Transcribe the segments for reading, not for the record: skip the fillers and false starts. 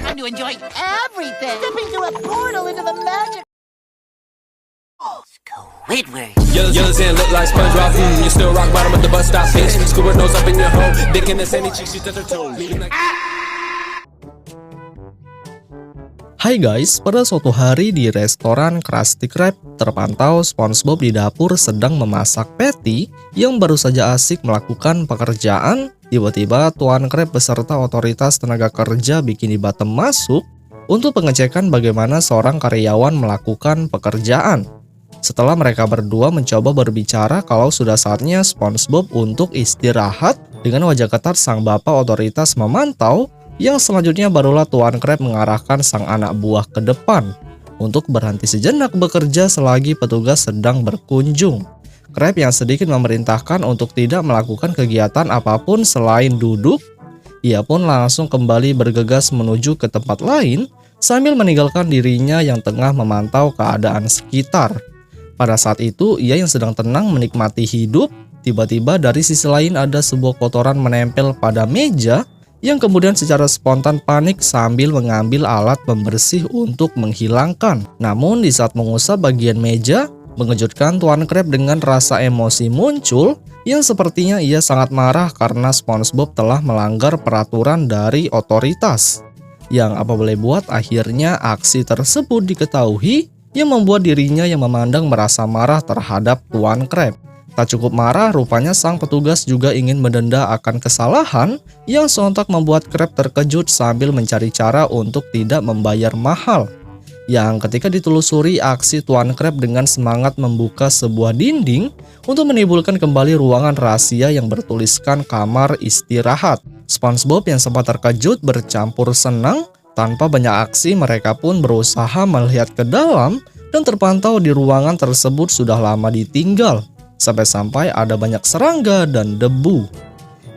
Time to enjoy everything. Stepping through a portal into the magic. Squidward. Yellow Zen look like SpongeBob. You still rock bottom at the bus stop, bitch. Scuba nose up in your hole. Dick in the sandy cheeks, she touch her toes. Hai guys, pada suatu hari di restoran Krusty Krab, terpantau SpongeBob di dapur sedang memasak patty yang baru saja asik melakukan pekerjaan. Tiba-tiba Tuan Krab beserta otoritas tenaga kerja Bikini Bottom masuk untuk pengecekan bagaimana seorang karyawan melakukan pekerjaan. Setelah mereka berdua mencoba berbicara kalau sudah saatnya SpongeBob untuk istirahat, dengan wajah ketat sang bapak otoritas memantau. Yang selanjutnya barulah Tuan Krab mengarahkan sang anak buah ke depan untuk berhenti sejenak bekerja selagi petugas sedang berkunjung. Krab yang sedikit memerintahkan untuk tidak melakukan kegiatan apapun selain duduk. Ia pun langsung kembali bergegas menuju ke tempat lain sambil meninggalkan dirinya yang tengah memantau keadaan sekitar. Pada saat itu, ia yang sedang tenang menikmati hidup, tiba-tiba dari sisi lain ada sebuah kotoran menempel pada meja yang kemudian secara spontan panik sambil mengambil alat pembersih untuk menghilangkan. Namun di saat mengusap bagian meja, mengejutkan Tuan Krab dengan rasa emosi muncul yang sepertinya ia sangat marah karena SpongeBob telah melanggar peraturan dari otoritas. Yang apa boleh buat, akhirnya aksi tersebut diketahui yang membuat dirinya yang memandang merasa marah terhadap Tuan Krab. Tak cukup marah, rupanya sang petugas juga ingin mendenda akan kesalahan yang sontak membuat Krab terkejut sambil mencari cara untuk tidak membayar mahal. Yang ketika ditelusuri aksi Tuan Krab dengan semangat membuka sebuah dinding untuk menimbulkan kembali ruangan rahasia yang bertuliskan kamar istirahat. SpongeBob yang sempat terkejut bercampur senang, tanpa banyak aksi mereka pun berusaha melihat ke dalam dan terpantau di ruangan tersebut sudah lama ditinggal. Sampai-sampai ada banyak serangga dan debu.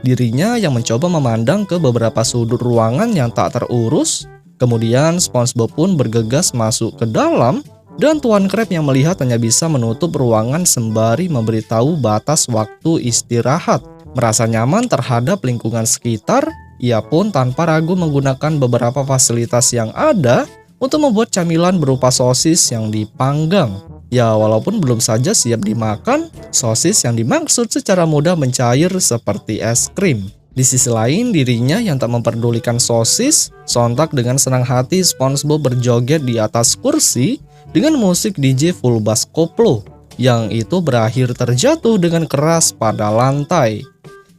Dirinya yang mencoba memandang ke beberapa sudut ruangan yang tak terurus. Kemudian SpongeBob pun bergegas masuk ke dalam dan Tuan Krab yang melihat hanya bisa menutup ruangan sembari memberitahu batas waktu istirahat. Merasa nyaman terhadap lingkungan sekitar, ia pun tanpa ragu menggunakan beberapa fasilitas yang ada untuk membuat camilan berupa sosis yang dipanggang. Ya, walaupun belum saja siap dimakan, sosis yang dimaksud secara mudah mencair seperti es krim. Di sisi lain, dirinya yang tak memperdulikan sosis, sontak dengan senang hati SpongeBob berjoget di atas kursi dengan musik DJ full bass koplo, yang itu berakhir terjatuh dengan keras pada lantai.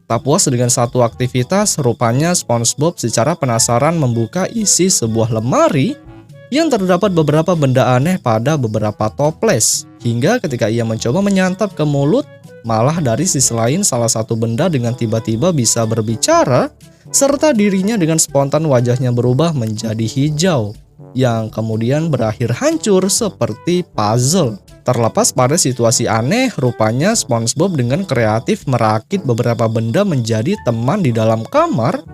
Tak puas dengan satu aktivitas, rupanya SpongeBob secara penasaran membuka isi sebuah lemari yang terdapat beberapa benda aneh pada beberapa toples. Hingga ketika ia mencoba menyantap ke mulut, malah dari sisi lain salah satu benda dengan tiba-tiba bisa berbicara, serta dirinya dengan spontan wajahnya berubah menjadi hijau, yang kemudian berakhir hancur seperti puzzle. Terlepas pada situasi aneh, rupanya SpongeBob dengan kreatif merakit beberapa benda menjadi teman di dalam kamar,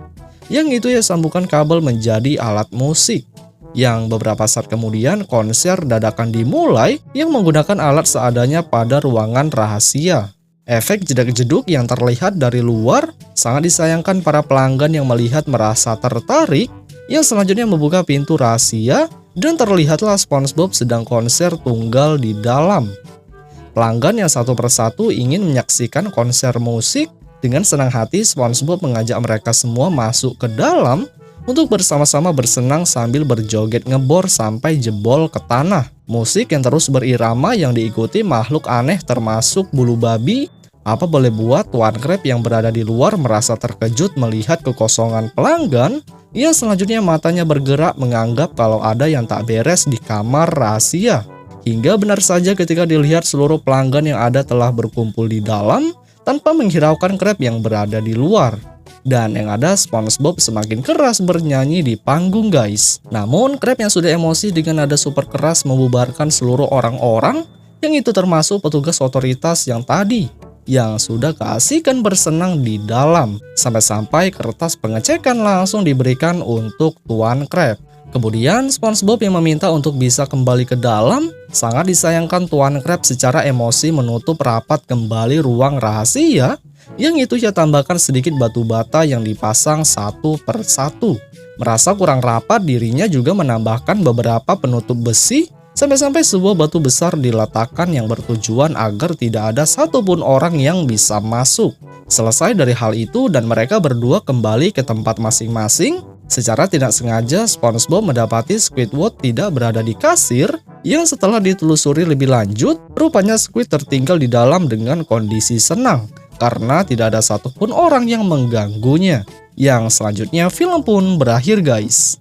yang itu ia sambungkan kabel menjadi alat musik. Yang beberapa saat kemudian konser dadakan dimulai yang menggunakan alat seadanya pada ruangan rahasia. Efek jedak-jeduk yang terlihat dari luar sangat disayangkan para pelanggan yang melihat merasa tertarik, yang selanjutnya membuka pintu rahasia dan terlihatlah SpongeBob sedang konser tunggal di dalam. Pelanggan yang satu persatu ingin menyaksikan konser musik. Dengan senang hati SpongeBob mengajak mereka semua masuk ke dalam untuk bersama-sama bersenang sambil berjoget ngebor sampai jebol ke tanah. Musik yang terus berirama yang diikuti makhluk aneh termasuk bulu babi. Apa boleh buat Tuan Krab yang berada di luar merasa terkejut melihat kekosongan pelanggan, yang selanjutnya matanya bergerak menganggap kalau ada yang tak beres di kamar rahasia. Hingga benar saja ketika dilihat seluruh pelanggan yang ada telah berkumpul di dalam tanpa menghiraukan Krab yang berada di luar. Dan yang ada SpongeBob semakin keras bernyanyi di panggung guys. Namun Krab yang sudah emosi dengan nada super keras membubarkan seluruh orang-orang, yang itu termasuk petugas otoritas yang tadi, yang sudah keasikan bersenang di dalam. Sampai-sampai kertas pengecekan langsung diberikan untuk Tuan Krab. Kemudian SpongeBob yang meminta untuk bisa kembali ke dalam. Sangat disayangkan Tuan Krab secara emosi menutup rapat kembali ruang rahasia yang itu ia tambahkan sedikit batu bata yang dipasang satu per satu. Merasa kurang rapat, dirinya juga menambahkan beberapa penutup besi sampai-sampai sebuah batu besar diletakkan yang bertujuan agar tidak ada satupun orang yang bisa masuk. Selesai dari hal itu dan mereka berdua kembali ke tempat masing-masing. Secara tidak sengaja SpongeBob mendapati Squidward tidak berada di kasir, yang setelah ditelusuri lebih lanjut, rupanya Squid tertinggal di dalam dengan kondisi senang karena tidak ada satupun orang yang mengganggunya. Yang selanjutnya film pun berakhir guys.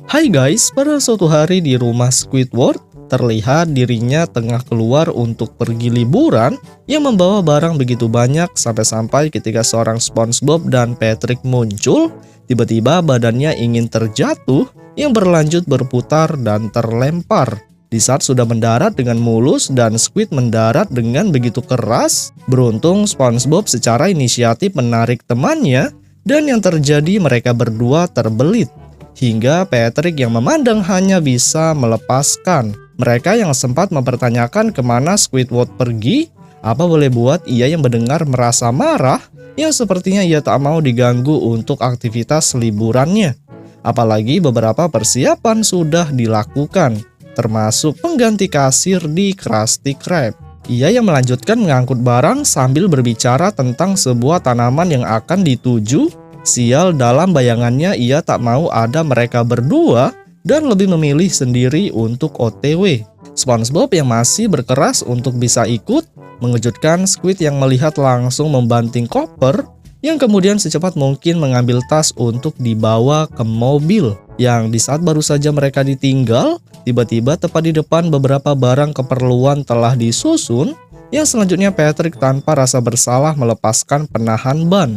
Hai guys, pada suatu hari di rumah Squidward, terlihat dirinya tengah keluar untuk pergi liburan yang membawa barang begitu banyak sampai-sampai ketika seorang SpongeBob dan Patrick muncul, tiba-tiba badannya ingin terjatuh yang berlanjut berputar dan terlempar. Di saat sudah mendarat dengan mulus dan Squid mendarat dengan begitu keras, beruntung SpongeBob secara inisiatif menarik temannya dan yang terjadi mereka berdua terbelit. Hingga Patrick yang memandang hanya bisa melepaskan. Mereka yang sempat mempertanyakan kemana Squidward pergi, apa boleh buat ia yang mendengar merasa marah, yang sepertinya ia tak mau diganggu untuk aktivitas liburannya. Apalagi beberapa persiapan sudah dilakukan, termasuk pengganti kasir di Krusty Krab. Ia yang melanjutkan mengangkut barang sambil berbicara tentang sebuah tanaman yang akan dituju. Sial, dalam bayangannya ia tak mau ada mereka berdua dan lebih memilih sendiri untuk OTW. SpongeBob yang masih berkeras untuk bisa ikut, mengejutkan Squid yang melihat langsung membanting koper, yang kemudian secepat mungkin mengambil tas untuk dibawa ke mobil. Yang di saat baru saja mereka ditinggal, tiba-tiba tepat di depan beberapa barang keperluan telah disusun, yang selanjutnya Patrick tanpa rasa bersalah melepaskan penahan ban.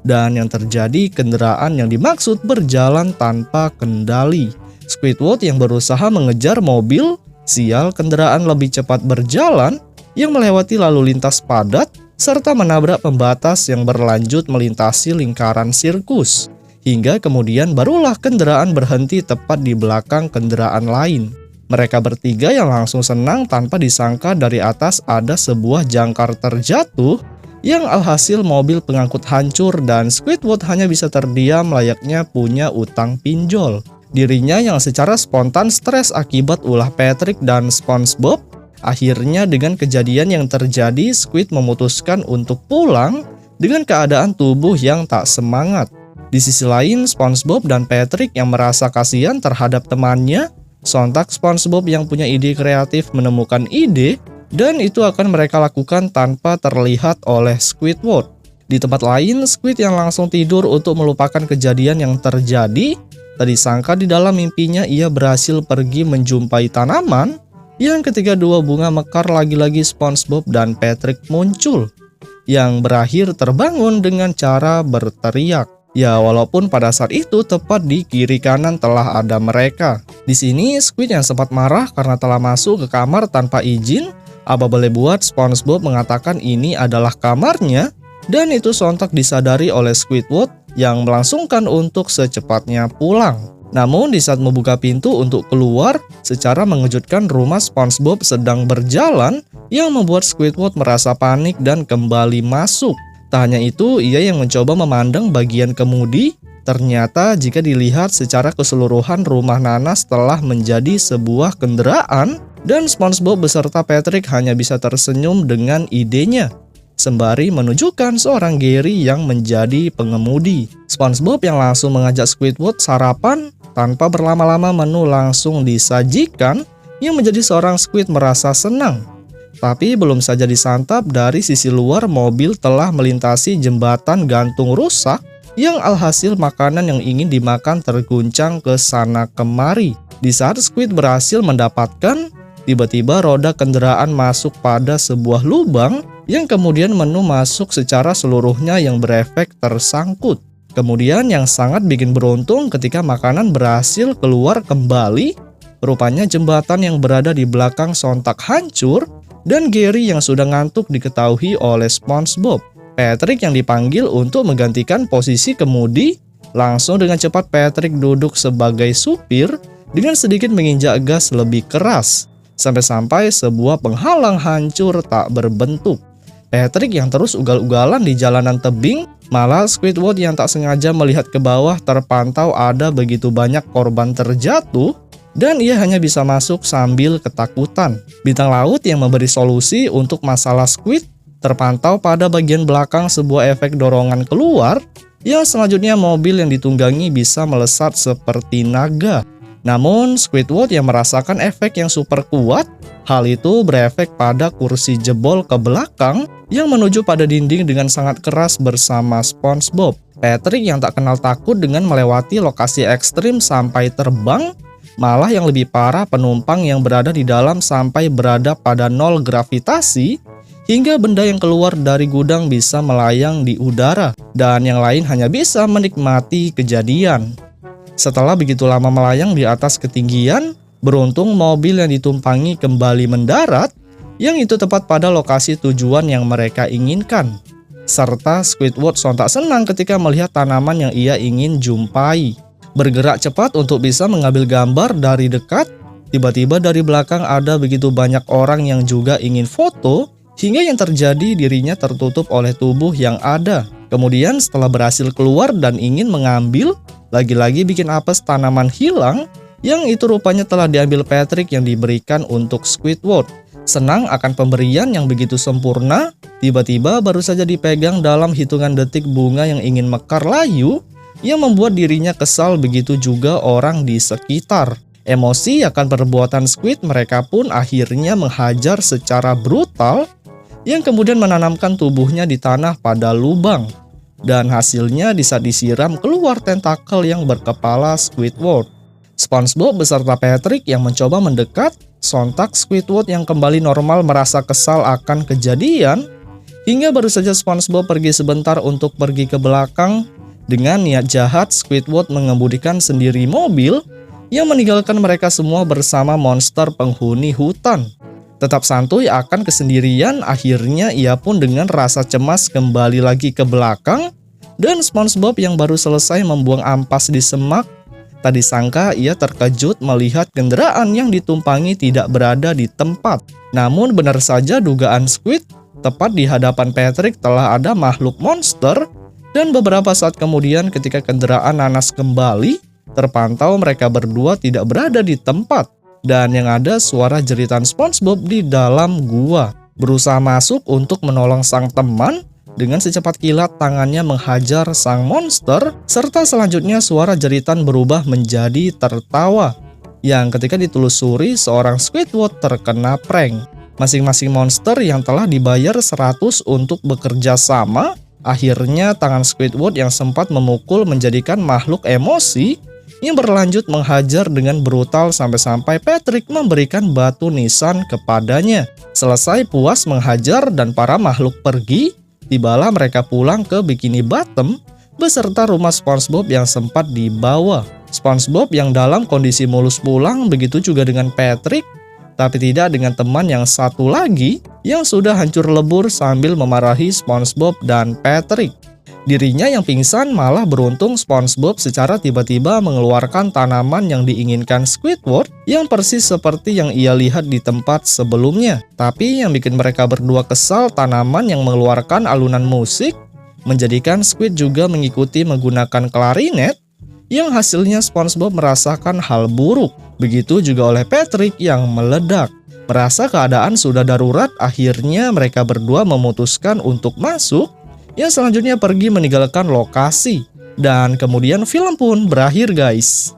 Dan yang terjadi, kendaraan yang dimaksud berjalan tanpa kendali. Squidward yang berusaha mengejar mobil, sial kendaraan lebih cepat berjalan, yang melewati lalu lintas padat, serta menabrak pembatas yang berlanjut melintasi lingkaran sirkus. Hingga kemudian barulah kendaraan berhenti tepat di belakang kendaraan lain. Mereka bertiga yang langsung senang tanpa disangka dari atas ada sebuah jangkar terjatuh, yang alhasil mobil pengangkut hancur dan Squidward hanya bisa terdiam layaknya punya utang pinjol. Dirinya yang secara spontan stres akibat ulah Patrick dan SpongeBob. Akhirnya dengan kejadian yang terjadi, Squid memutuskan untuk pulang dengan keadaan tubuh yang tak semangat. Di sisi lain, SpongeBob dan Patrick yang merasa kasihan terhadap temannya, sontak SpongeBob yang punya ide kreatif menemukan ide, dan itu akan mereka lakukan tanpa terlihat oleh Squidward. Di tempat lain, Squid yang langsung tidur untuk melupakan kejadian yang terjadi. Tadi sangka di dalam mimpinya ia berhasil pergi menjumpai tanaman, yang ketika dua bunga mekar lagi-lagi SpongeBob dan Patrick muncul, yang berakhir terbangun dengan cara berteriak. Ya, walaupun pada saat itu tepat di kiri kanan telah ada mereka. Di sini Squid yang sempat marah karena telah masuk ke kamar tanpa izin. Apa boleh buat SpongeBob mengatakan ini adalah kamarnya, dan itu sontak disadari oleh Squidward yang melangsungkan untuk secepatnya pulang. Namun di saat membuka pintu untuk keluar, secara mengejutkan rumah SpongeBob sedang berjalan, yang membuat Squidward merasa panik dan kembali masuk. Tak hanya itu, ia yang mencoba memandang bagian kemudi. Ternyata jika dilihat secara keseluruhan, rumah nanas telah menjadi sebuah kendaraan, dan SpongeBob beserta Patrick hanya bisa tersenyum dengan idenya, sembari menunjukkan seorang Gary yang menjadi pengemudi. SpongeBob yang langsung mengajak Squidward sarapan. Tanpa berlama-lama menu langsung disajikan, yang menjadi seorang Squid merasa senang. Tapi belum saja disantap, dari sisi luar mobil telah melintasi jembatan gantung rusak, yang alhasil makanan yang ingin dimakan terguncang ke sana kemari. Di saat Squid berhasil mendapatkan, tiba-tiba roda kendaraan masuk pada sebuah lubang, yang kemudian menu masuk secara seluruhnya yang berefek tersangkut. Kemudian yang sangat bikin beruntung ketika makanan berhasil keluar kembali, rupanya jembatan yang berada di belakang sontak hancur, dan Gary yang sudah ngantuk diketahui oleh SpongeBob. Patrick yang dipanggil untuk menggantikan posisi kemudi, langsung dengan cepat Patrick duduk sebagai supir dengan sedikit menginjak gas lebih keras, sampai-sampai sebuah penghalang hancur tak berbentuk. Patrick yang terus ugal-ugalan di jalanan tebing, malah Squidward yang tak sengaja melihat ke bawah terpantau ada begitu banyak korban terjatuh, dan ia hanya bisa masuk sambil ketakutan. Bintang laut yang memberi solusi untuk masalah Squid terpantau pada bagian belakang sebuah efek dorongan keluar, yang selanjutnya mobil yang ditunggangi bisa melesat seperti naga. Namun Squidward yang merasakan efek yang super kuat, hal itu berefek pada kursi jebol ke belakang yang menuju pada dinding dengan sangat keras bersama SpongeBob. Patrick yang tak kenal takut dengan melewati lokasi ekstrim sampai terbang, malah yang lebih parah penumpang yang berada di dalam sampai berada pada nol gravitasi, hingga benda yang keluar dari gudang bisa melayang di udara, dan yang lain hanya bisa menikmati kejadian. Setelah begitu lama melayang di atas ketinggian, beruntung mobil yang ditumpangi kembali mendarat, yang itu tepat pada lokasi tujuan yang mereka inginkan. Serta Squidward sontak senang ketika melihat tanaman yang ia ingin jumpai. Bergerak cepat untuk bisa mengambil gambar dari dekat, tiba-tiba dari belakang ada begitu banyak orang yang juga ingin foto, hingga yang terjadi dirinya tertutup oleh tubuh yang ada. Kemudian setelah berhasil keluar dan ingin mengambil, lagi-lagi bikin apes tanaman hilang, yang itu rupanya telah diambil Patrick yang diberikan untuk Squidward. Senang akan pemberian yang begitu sempurna, tiba-tiba baru saja dipegang dalam hitungan detik bunga yang ingin mekar layu, yang membuat dirinya kesal, begitu juga orang di sekitar. Emosi akan perbuatan Squid, mereka pun akhirnya menghajar secara brutal, yang kemudian menanamkan tubuhnya di tanah pada lubang. Dan hasilnya di saat disiram keluar tentakel yang berkepala Squidward. SpongeBob beserta Patrick yang mencoba mendekat, sontak Squidward yang kembali normal merasa kesal akan kejadian, hingga baru saja SpongeBob pergi sebentar untuk pergi ke belakang. Dengan niat jahat, Squidward mengemudikan sendiri mobil yang meninggalkan mereka semua bersama monster penghuni hutan. Tetap santuy akan kesendirian, akhirnya ia pun dengan rasa cemas kembali lagi ke belakang, dan SpongeBob yang baru selesai membuang ampas di semak, tak disangka ia terkejut melihat kendaraan yang ditumpangi tidak berada di tempat. Namun benar saja dugaan Squid, tepat di hadapan Patrick telah ada makhluk monster. Dan beberapa saat kemudian ketika kendaraan nanas kembali, terpantau mereka berdua tidak berada di tempat. Dan yang ada suara jeritan SpongeBob di dalam gua. Berusaha masuk untuk menolong sang teman, dengan secepat kilat tangannya menghajar sang monster, serta selanjutnya suara jeritan berubah menjadi tertawa. Yang ketika ditelusuri seorang Squidward terkena prank. Masing-masing monster yang telah dibayar 100 untuk bekerja sama, akhirnya tangan Squidward yang sempat memukul menjadikan makhluk emosi yang berlanjut menghajar dengan brutal sampai-sampai Patrick memberikan batu nisan kepadanya. Selesai puas menghajar dan para makhluk pergi, tibalah mereka pulang ke Bikini Bottom beserta rumah SpongeBob yang sempat dibawa. SpongeBob yang dalam kondisi mulus pulang, begitu juga dengan Patrick, tapi tidak dengan teman yang satu lagi yang sudah hancur lebur sambil memarahi SpongeBob dan Patrick. Dirinya yang pingsan, malah beruntung SpongeBob secara tiba-tiba mengeluarkan tanaman yang diinginkan Squidward yang persis seperti yang ia lihat di tempat sebelumnya. Tapi yang bikin mereka berdua kesal, tanaman yang mengeluarkan alunan musik menjadikan Squid juga mengikuti menggunakan klarinet, yang hasilnya SpongeBob merasakan hal buruk. Begitu juga oleh Patrick yang meledak. Merasa keadaan sudah darurat, akhirnya mereka berdua memutuskan untuk masuk, yang selanjutnya pergi meninggalkan lokasi. Dan kemudian film pun berakhir guys.